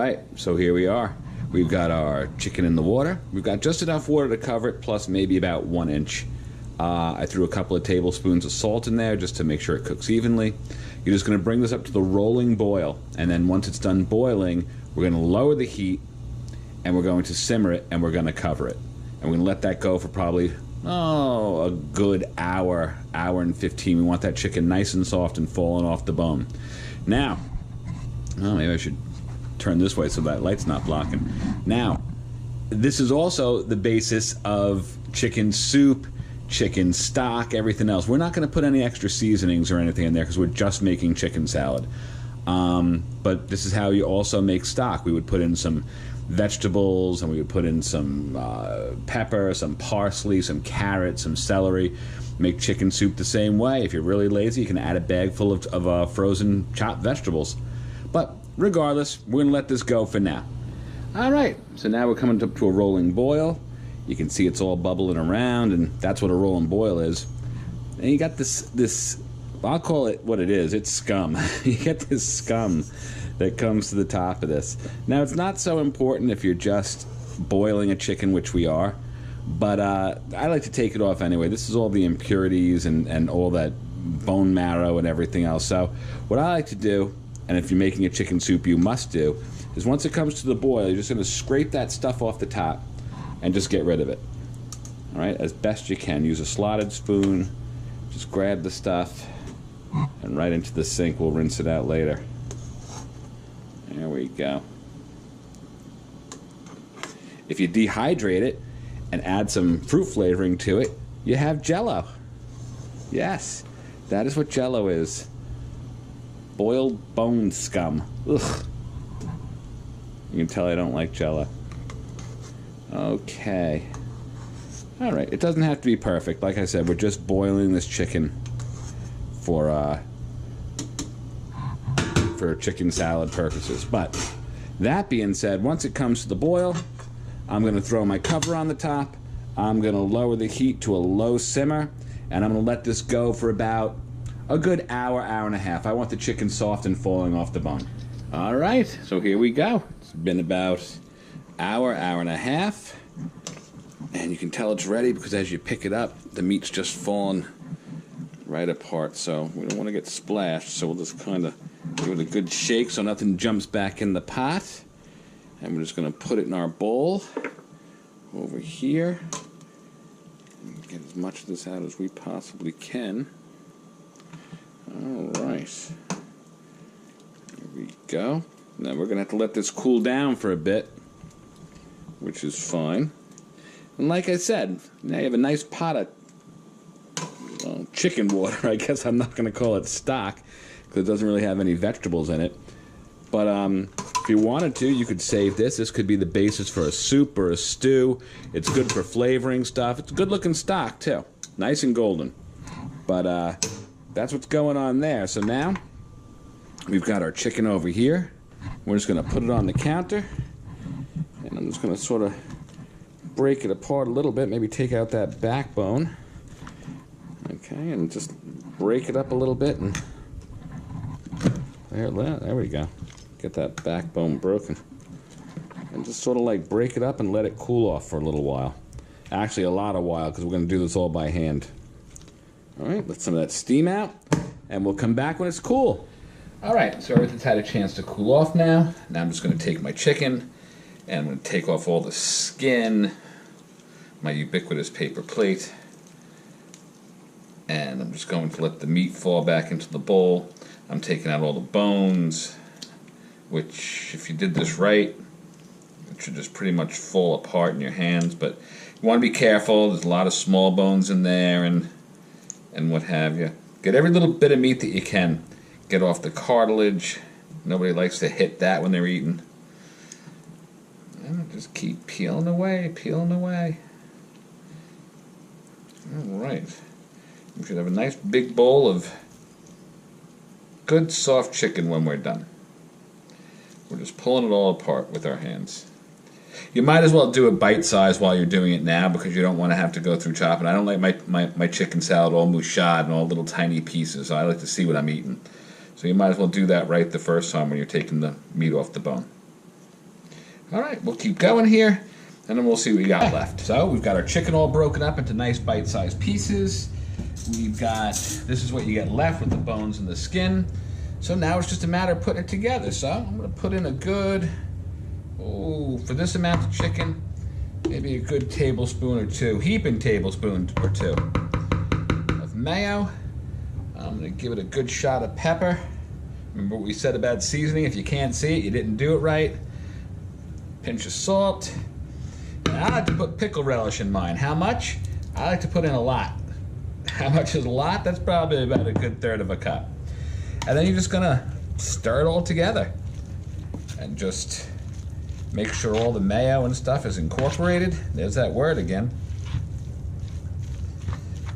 right, so here we are. We've got our chicken in the water. We've got just enough water to cover it, plus maybe about 1 inch. I threw a couple of tablespoons of salt in there just to make sure it cooks evenly. You're just going to bring this up to the rolling boil, and then once it's done boiling, we're going to lower the heat, and we're going to simmer it, and we're going to cover it. And we're going to let that go for probably, a good hour, hour and 15. We want that chicken nice and soft and falling off the bone. Now, maybe I should turn this way so that light's not blocking. Now, this is also the basis of chicken soup, chicken stock, everything else. We're not going to put any extra seasonings or anything in there because we're just making chicken salad. But this is how you also make stock. We would put in some vegetables, and we would put in some pepper, some parsley, some carrots, some celery. Make chicken soup the same way. If you're really lazy, you can add a bag full of frozen chopped vegetables. But regardless, we're going to let this go for now. All right, so now we're coming up to a rolling boil. You can see it's all bubbling around, and that's what a rolling boil is. And you got this, I'll call it what it is. It's scum. You get this scum that comes to the top of this. Now, it's not so important if you're just boiling a chicken, which we are, but I like to take it off anyway. This is all the impurities and all that bone marrow and everything else. So what I like to do, and if you're making a chicken soup you must do, is once it comes to the boil, you're just going to scrape that stuff off the top and just get rid of it. All right, as best you can. Use a slotted spoon. Just grab the stuff and right into the sink. We'll rinse it out later. There we go. If you dehydrate it and add some fruit flavoring to it, you have Jell-O. Yes, that is what Jell-O is. Boiled bone scum. Ugh. You can tell I don't like Jell-O. Okay. All right. It doesn't have to be perfect. Like I said, we're just boiling this chicken for chicken salad purposes. But that being said, once it comes to the boil, I'm going to throw my cover on the top. I'm going to lower the heat to a low simmer, and I'm going to let this go for about a good hour, hour and a half. I want the chicken soft and falling off the bone. All right, so here we go. It's been about hour, hour and a half, and you can tell it's ready because as you pick it up, the meat's just falling right apart. So we don't want to get splashed, so we'll just kind of give it a good shake so nothing jumps back in the pot. And we're just going to put it in our bowl over here and get as much of this out as we possibly can. All right. There we go. Now we're going to have to let this cool down for a bit, which is fine. And like I said, now you have a nice pot of chicken water. I guess I'm not going to call it stock because it doesn't really have any vegetables in it. But if you wanted to, you could save this. This could be the basis for a soup or a stew. It's good for flavoring stuff. It's good looking stock too. Nice and golden. But that's what's going on there. So now we've got our chicken over here. We're just going to put it on the counter. And I'm just going to sort of break it apart a little bit. Maybe take out that backbone. Okay, and just break it up a little bit. And there we go. Get that backbone broken. And just sort of like break it up and let it cool off for a little while. Actually, a lot of while, because we're going to do this all by hand. All right, let some of that steam out, and we'll come back when it's cool. All right, so everything's had a chance to cool off now. Now I'm just going to take my chicken, and I'm going to take off all the skin, my ubiquitous paper plate, and I'm just going to let the meat fall back into the bowl. I'm taking out all the bones, which, if you did this right, it should just pretty much fall apart in your hands. But you want to be careful. There's a lot of small bones in there and what have you. Get every little bit of meat that you can. Get off the cartilage. Nobody likes to hit that when they're eating. And just keep peeling away, peeling away. All right. We should have a nice big bowl of good soft chicken when we're done. We're just pulling it all apart with our hands. You might as well do it bite-sized while you're doing it now because you don't want to have to go through chopping. I don't like my chicken salad all mouchade and all little tiny pieces. I like to see what I'm eating. So you might as well do that right the first time when you're taking the meat off the bone. All right, we'll keep going here, and then we'll see what we got left. So we've got our chicken all broken up into nice bite-sized pieces. We've got, this is what you get left with the bones and the skin. So now it's just a matter of putting it together. So I'm gonna put in a good, for this amount of chicken, maybe a good tablespoon or two, heaping tablespoon or two of mayo. I'm gonna give it a good shot of pepper. Remember what we said about seasoning? If you can't see it, you didn't do it right. Pinch of salt. And I like to put pickle relish in mine. How much? I like to put in a lot. How much is a lot? That's probably about a good third of a cup. And then you're just gonna stir it all together and just make sure all the mayo and stuff is incorporated. There's that word again.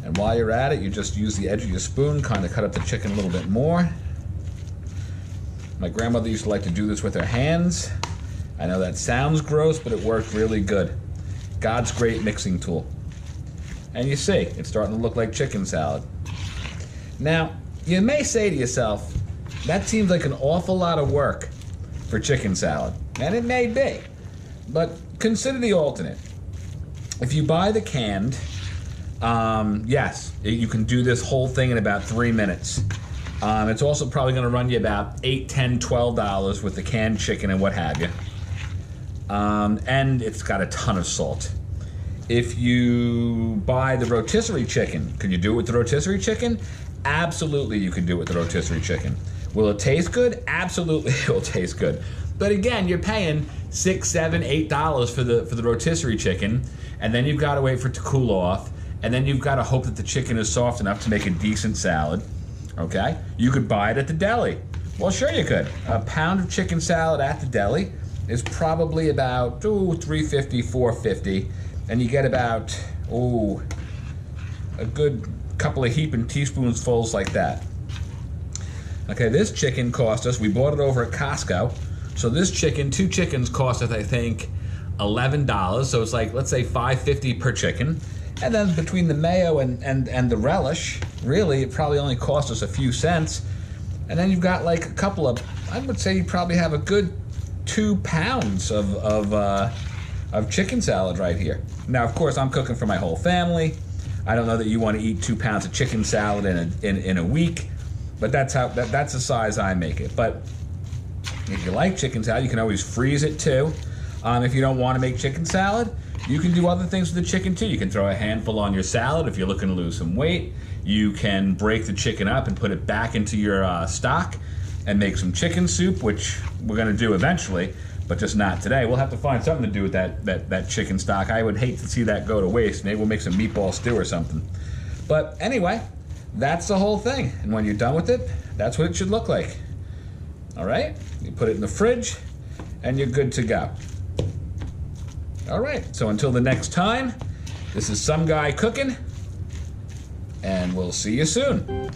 And while you're at it, you just use the edge of your spoon, kind of cut up the chicken a little bit more. My grandmother used to like to do this with her hands. I know that sounds gross, but it worked really good. God's great mixing tool. And you see, it's starting to look like chicken salad. Now, you may say to yourself, that seems like an awful lot of work for chicken salad. And it may be. But consider the alternate. If you buy the canned, yes, you can do this whole thing in about 3 minutes. It's also probably going to run you about $8, $10, $12 with the canned chicken and what have you. And it's got a ton of salt. If you buy the rotisserie chicken, can you do it with the rotisserie chicken? Absolutely, you can do it with the rotisserie chicken. Will it taste good? Absolutely, it will taste good. But again, you're paying $6, $7, $8 for the rotisserie chicken, and then you've got to wait for it to cool off, and then you've got to hope that the chicken is soft enough to make a decent salad. Okay? You could buy it at the deli. Well, sure you could. A pound of chicken salad at the deli is probably about $3.50, $4.50, and you get about a good couple of heaping teaspoonsfuls like that. Okay, this chicken cost us, we bought it over at Costco, so this chicken, 2 chickens cost us, I think, $11, so it's like, let's say $5.50 per chicken. And then between the mayo and the relish, really, it probably only cost us a few cents. And then you've got like a couple of, I would say you probably have a good 2 pounds of chicken salad right here. Now, of course, I'm cooking for my whole family. I don't know that you want to eat 2 pounds of chicken salad in a week, but that's the size I make it. But if you like chicken salad, you can always freeze it too. If you don't want to make chicken salad, you can do other things with the chicken too. You can throw a handful on your salad if you're looking to lose some weight. You can break the chicken up and put it back into your stock and make some chicken soup, which we're going to do eventually, but just not today. We'll have to find something to do with that chicken stock. I would hate to see that go to waste. Maybe we'll make some meatball stew or something. But anyway, that's the whole thing. And when you're done with it, that's what it should look like. All right? You put it in the fridge, and you're good to go. All right, so until the next time, this is Some Guy Cooking, and we'll see you soon.